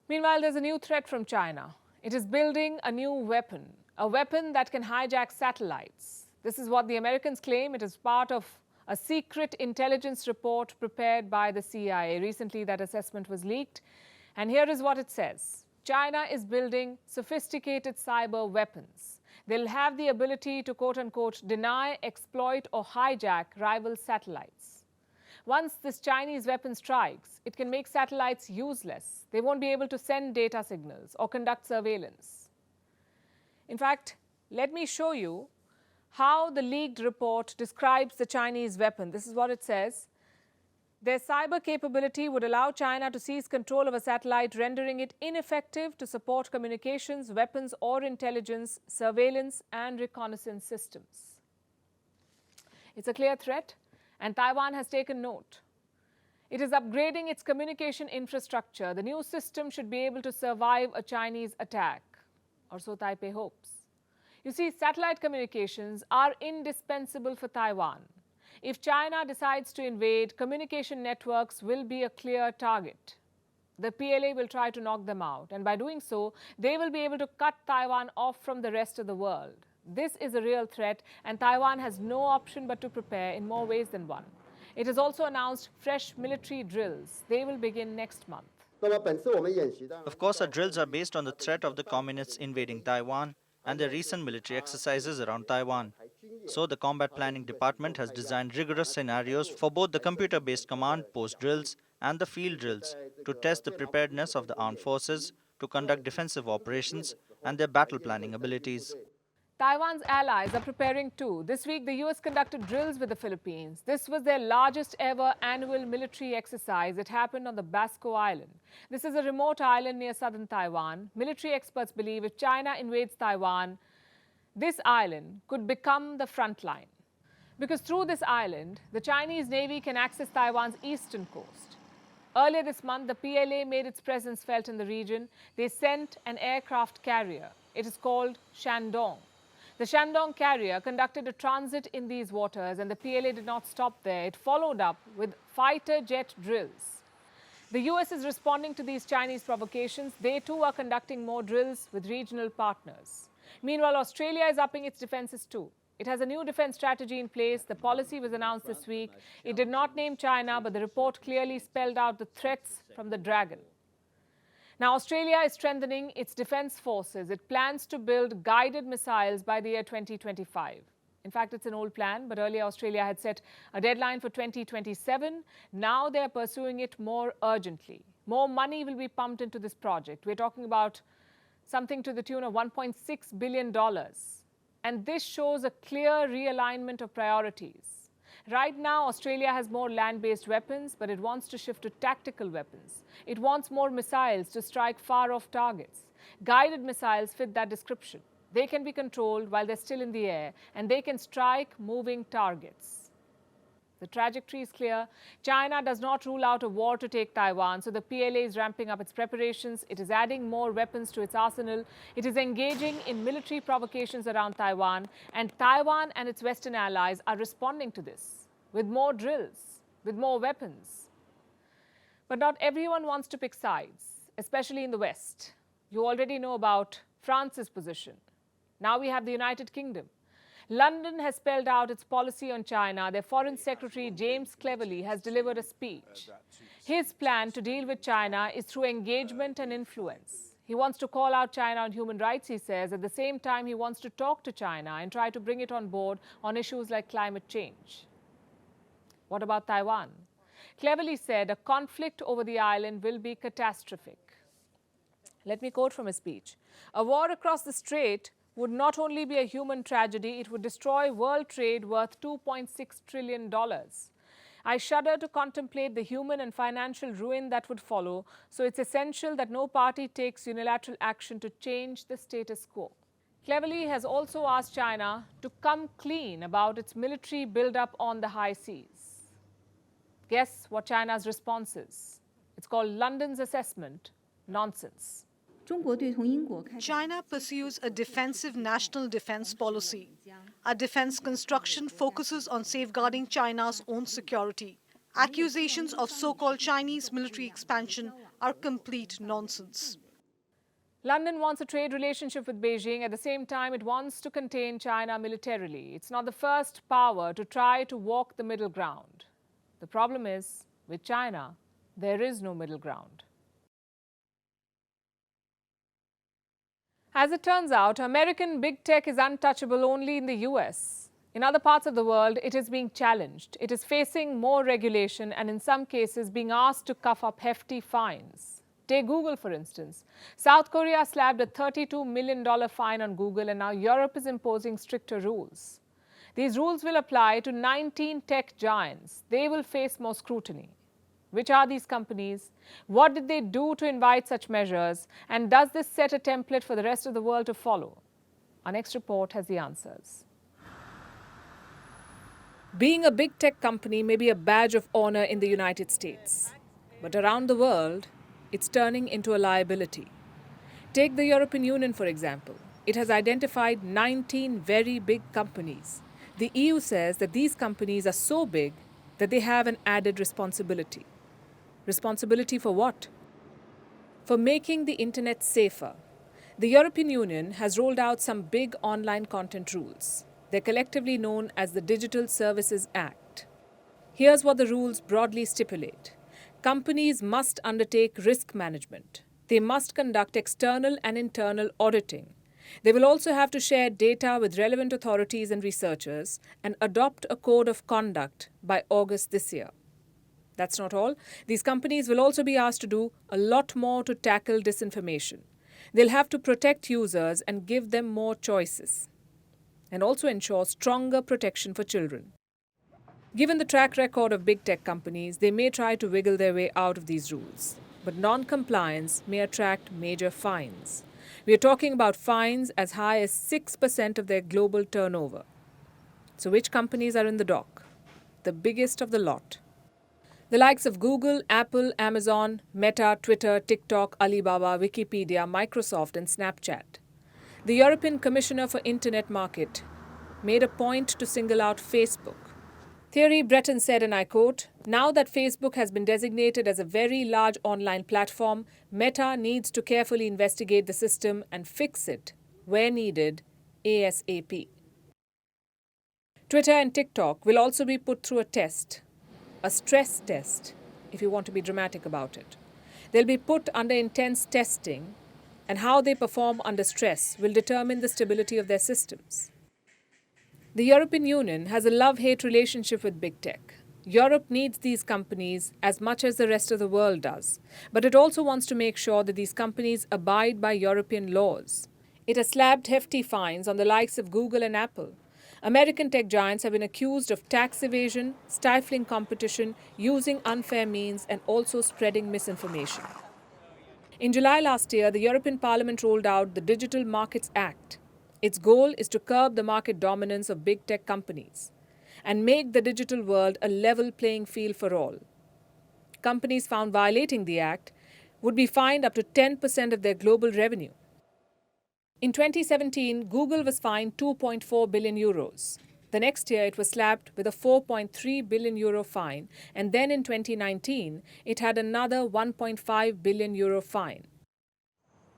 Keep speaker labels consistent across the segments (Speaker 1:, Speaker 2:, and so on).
Speaker 1: Meanwhile, there's a new threat from China. It is building a new weapon, a weapon that can hijack satellites. This is what the Americans claim. It is part of a secret intelligence report prepared by the CIA. Recently, that assessment was leaked. And here is what it says. China is building sophisticated cyber weapons. They'll have the ability to, quote unquote, deny, exploit, or hijack rival satellites. Once this Chinese weapon strikes, it can make satellites useless. They won't be able to send data signals or conduct surveillance. In fact, let me show you how the leaked report describes the Chinese weapon. This is what it says. Their cyber capability would allow China to seize control of a satellite, rendering it ineffective to support communications, weapons, or intelligence, surveillance, and reconnaissance systems. It's a clear threat, and Taiwan has taken note. It is upgrading its communication infrastructure. The new system should be able to survive a Chinese attack, or so Taipei hopes. You see, satellite communications are indispensable for Taiwan. If China decides to invade, communication networks will be a clear target. The PLA will try to knock them out, and by doing so, they will be able to cut Taiwan off from the rest of the world. This is a real threat, and Taiwan has no option but to prepare in more ways than one. It has also announced fresh military drills. They will begin next month.
Speaker 2: Of course, our drills are based on the threat of the communists invading Taiwan and their recent military exercises around Taiwan. So, the Combat Planning Department has designed rigorous scenarios for both the computer-based command post drills and the field drills to test the preparedness of the armed forces to conduct defensive operations and their battle planning abilities.
Speaker 1: Taiwan's allies are preparing too. This week, the US conducted drills with the Philippines. This was their largest ever annual military exercise. It happened on the Basco Island. This is a remote island near southern Taiwan. Military experts believe if China invades Taiwan, this island could become the front line. Because through this island, the Chinese Navy can access Taiwan's eastern coast. Earlier this month, the PLA made its presence felt in the region. They sent an aircraft carrier. It is called Shandong. The Shandong carrier conducted a transit in these waters, and the PLA did not stop there. It followed up with fighter jet drills. The US is responding to these Chinese provocations. They too are conducting more drills with regional partners. Meanwhile, Australia is upping its defenses too. It has a new defense strategy in place. The policy was announced this week. It did not name China, but the report clearly spelled out the threats from the dragon. Now, Australia is strengthening its defense forces. It plans to build guided missiles by the year 2025. In fact, it's an old plan, but earlier Australia had set a deadline for 2027. Now they are pursuing it more urgently. More money will be pumped into this project. We're talking about something to the tune of $1.6 billion. And this shows a clear realignment of priorities. Right now, Australia has more land-based weapons, but it wants to shift to tactical weapons. It wants more missiles to strike far-off targets. Guided missiles fit that description. They can be controlled while they're still in the air, and they can strike moving targets. The trajectory is clear. China does not rule out a war to take Taiwan, so the PLA is ramping up its preparations. It is adding more weapons to its arsenal. It is engaging in military provocations around Taiwan, and Taiwan and its Western allies are responding to this with more drills, with more weapons. But not everyone wants to pick sides, especially in the West. You already know about France's position. Now we have the United Kingdom. London has spelled out its policy on China. Their Foreign Secretary, James Cleverly, has delivered a speech. His plan to deal with China is through engagement and influence. He wants to call out China on human rights, he says. At the same time, he wants to talk to China and try to bring it on board on issues like climate change. What about Taiwan? Cleverly said a conflict over the island will be catastrophic. Let me quote from his speech. A war across the strait would not only be a human tragedy, it would destroy world trade worth $2.6 trillion. I shudder to contemplate the human and financial ruin that would follow, so it's essential that no party takes unilateral action to change the status quo. Cleverly has also asked China to come clean about its military buildup on the high seas. Guess what China's response is? It's called London's assessment, nonsense.
Speaker 3: China pursues a defensive national defense policy. Our defense construction focuses on safeguarding China's own security. Accusations of so-called Chinese military expansion are complete nonsense.
Speaker 1: London wants a trade relationship with Beijing. At the same time, it wants to contain China militarily. It's not the first power to try to walk the middle ground. The problem is, with China, there is no middle ground. As it turns out, American big tech is untouchable only in the US. In other parts of the world, it is being challenged. It is facing more regulation and in some cases being asked to cough up hefty fines. Take Google, for instance. South Korea slapped a $32 million fine on Google, and now Europe is imposing stricter rules. These rules will apply to 19 tech giants. They will face more scrutiny. Which are these companies? What did they do to invite such measures? And does this set a template for the rest of the world to follow? Our next report has the answers. Being a big tech company may be a badge of honor in the United States. But around the world, it's turning into a liability. Take the European Union, for example. It has identified 19 very big companies. The EU says that these companies are so big that they have an added responsibility. Responsibility for what? For making the internet safer. The European Union has rolled out some big online content rules. They're collectively known as the Digital Services Act. Here's what the rules broadly stipulate. Companies must undertake risk management. They must conduct external and internal auditing. They will also have to share data with relevant authorities and researchers and adopt a code of conduct by August this year. That's not all. These companies will also be asked to do a lot more to tackle disinformation. They'll have to protect users and give them more choices, and also ensure stronger protection for children. Given the track record of big tech companies, they may try to wiggle their way out of these rules. But non-compliance may attract major fines. We are talking about fines as high as 6% of their global turnover. So which companies are in the dock? The biggest of the lot. The likes of Google, Apple, Amazon, Meta, Twitter, TikTok, Alibaba, Wikipedia, Microsoft, and Snapchat. The European Commissioner for Internet Market made a point to single out Facebook. Thierry Breton said, and I quote, "Now that Facebook has been designated as a very large online platform, Meta needs to carefully investigate the system and fix it where needed ASAP." Twitter and TikTok will also be put through a test, a stress test, if you want to be dramatic about it. They'll be put under intense testing, and how they perform under stress will determine the stability of their systems. The European Union has a love-hate relationship with big tech. Europe needs these companies as much as the rest of the world does, but it also wants to make sure that these companies abide by European laws. It has slapped hefty fines on the likes of Google and Apple. American tech giants have been accused of tax evasion, stifling competition, using unfair means, and also spreading misinformation. In July last year, the European Parliament rolled out the Digital Markets Act. Its goal is to curb the market dominance of big tech companies and make the digital world a level playing field for all. Companies found violating the act would be fined up to 10% of their global revenue. In 2017, Google was fined 2.4 billion euros. The next year, it was slapped with a 4.3 billion euro fine, and then in 2019, it had another 1.5 billion euro fine.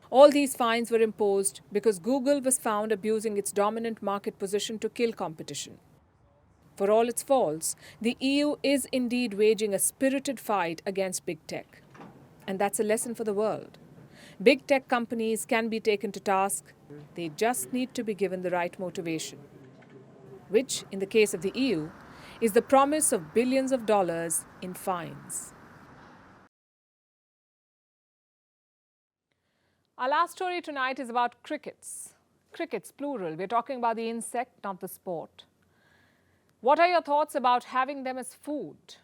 Speaker 1: All these fines were imposed because Google was found abusing its dominant market position to kill competition. For all its faults, the EU is indeed waging a spirited fight against big tech. And that's a lesson for the world. Big tech companies can be taken to task. They just need to be given the right motivation, which, in the case of the EU, is the promise of billions of dollars in fines. Our last story tonight is about crickets. Crickets, plural. We're talking about the insect, not the sport. What are your thoughts about having them as food?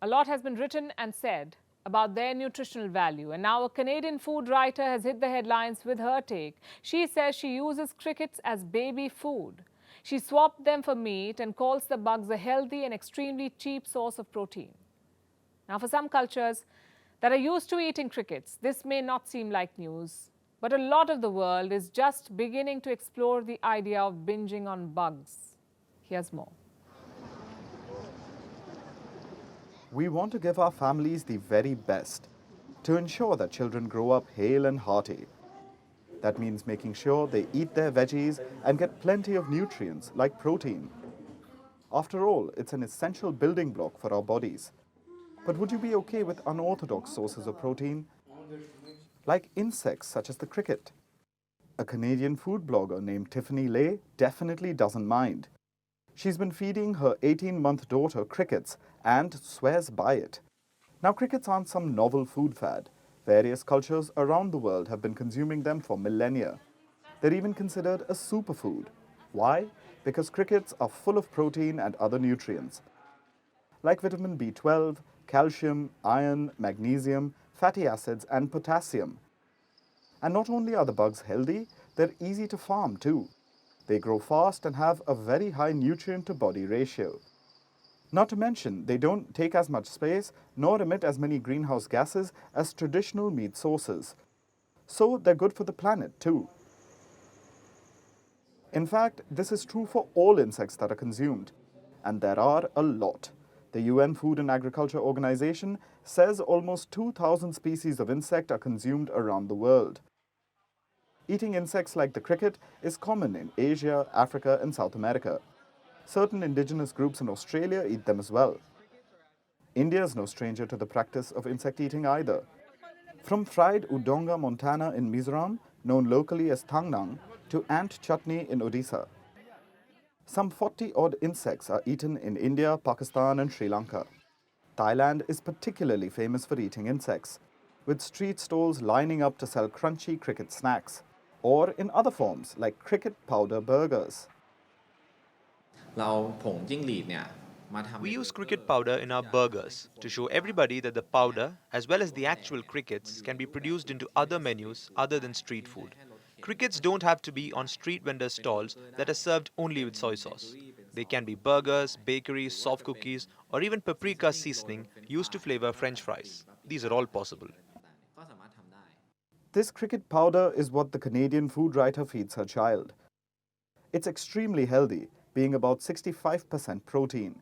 Speaker 1: A lot has been written and said about their nutritional value, and now a Canadian food writer has hit the headlines with her take. She says she uses crickets as baby food. She swapped them for meat and calls the bugs a healthy and extremely cheap source of protein. Now, for some cultures that are used to eating crickets, this may not seem like news, but a lot of the world is just beginning to explore the idea of binging on bugs. Here's more.
Speaker 4: We want to give our families the very best. to ensure that children grow up hale and hearty. That means making sure they eat their veggies and get plenty of nutrients like protein. After all, it's an essential building block for our bodies. But would you be okay with unorthodox sources of protein? Like insects such as the cricket. A Canadian food blogger named Tiffany Lay definitely doesn't mind. She's been feeding her 18-month daughter crickets and swears by it. Now, crickets aren't some novel food fad. Various cultures around the world have been consuming them for millennia. They're even considered a superfood. Why? Because crickets are full of protein and other nutrients, like vitamin B12, calcium, iron, magnesium, fatty acids, and potassium. And not only are the bugs healthy, they're easy to farm too. They grow fast and have a very high nutrient-to-body ratio. Not to mention, they don't take as much space nor emit as many greenhouse gases as traditional meat sources. So they're good for the planet too. In fact, this is true for all insects that are consumed. And there are a lot. The UN Food and Agriculture Organization says almost 2,000 species of insect are consumed around the world. Eating insects like the cricket is common in Asia, Africa, and South America. Certain indigenous groups in Australia eat them as well. India is no stranger to the practice of insect eating either. From fried udonga montana in Mizoram, known locally as thangnang, to ant chutney in Odisha. Some 40-odd insects are eaten in India, Pakistan, and Sri Lanka. Thailand is particularly famous for eating insects, with street stalls lining up to sell crunchy cricket snacks, or in other forms like cricket powder burgers.
Speaker 5: We use cricket powder in our burgers to show everybody that the powder, as well as the actual crickets, can be produced into other menus other than street food. Crickets don't have to be on street vendor stalls that are served only with soy sauce. They can be burgers, bakeries, soft cookies, or even paprika seasoning used to flavor French fries. These are all possible.
Speaker 4: This cricket powder is what the Canadian food writer feeds her child. It's extremely healthy, being about 65% protein.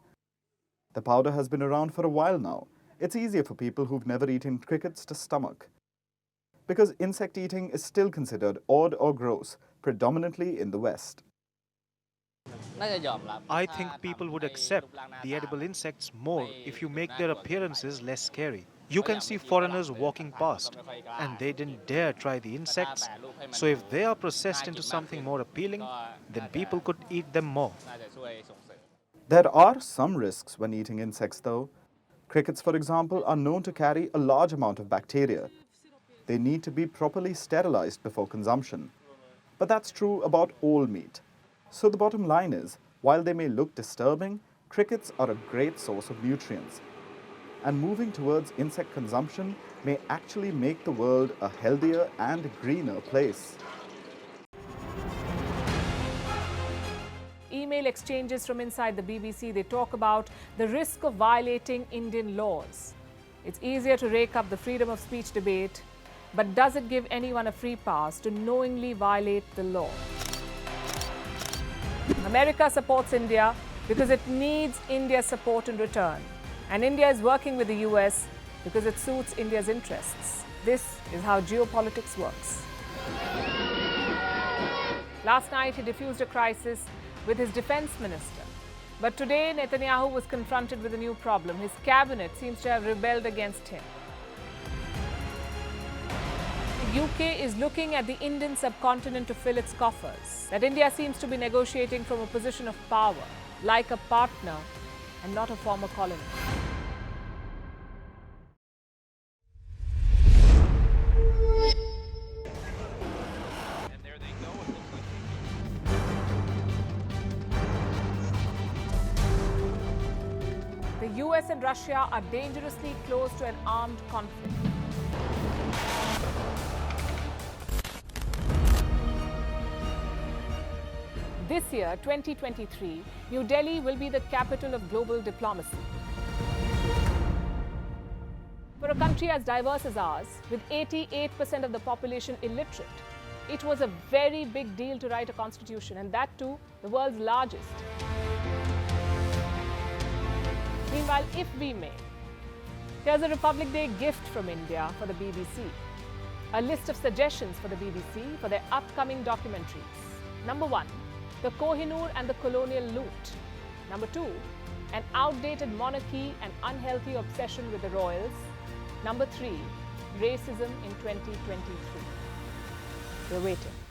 Speaker 4: The powder has been around for a while now. It's easier for people who've never eaten crickets to stomach. Because insect eating is still considered odd or gross, predominantly in the West.
Speaker 6: I think people would accept the edible insects more if you make their appearances less scary. You can see foreigners walking past, and they didn't dare try the insects. So if they are processed into something more appealing, then people could eat them more.
Speaker 4: There are some risks when eating insects though. Crickets, for example, are known to carry a large amount of bacteria. They need to be properly sterilized before consumption. But that's true about all meat. So the bottom line is, while they may look disturbing, crickets are a great source of nutrients. And moving towards insect consumption may actually make the world a healthier and greener place.
Speaker 1: Email exchanges from inside the BBC, they talk about the risk of violating Indian laws. It's easier to rake up the freedom of speech debate, but does it give anyone a free pass to knowingly violate the law? America supports India because it needs India's support in return. And India is working with the US because it suits India's interests. This is how geopolitics works. Last night, he diffused a crisis with his defense minister. But today, Netanyahu was confronted with a new problem. His cabinet seems to have rebelled against him. The UK is looking at the Indian subcontinent to fill its coffers. That India seems to be negotiating from a position of power, like a partner and not a former colony. The US and Russia are dangerously close to an armed conflict. This year, 2023, New Delhi will be the capital of global diplomacy. For a country as diverse as ours, with 88% of the population illiterate, it was a very big deal to write a constitution, and that too, the world's largest. Meanwhile, if we may, Here's a Republic Day gift from India for the BBC. A list of suggestions for the BBC for their upcoming documentaries. Number 1, the Kohinoor and the colonial loot. Number 2, an outdated monarchy and unhealthy obsession with the royals. Number 3, racism in 2023. We're waiting.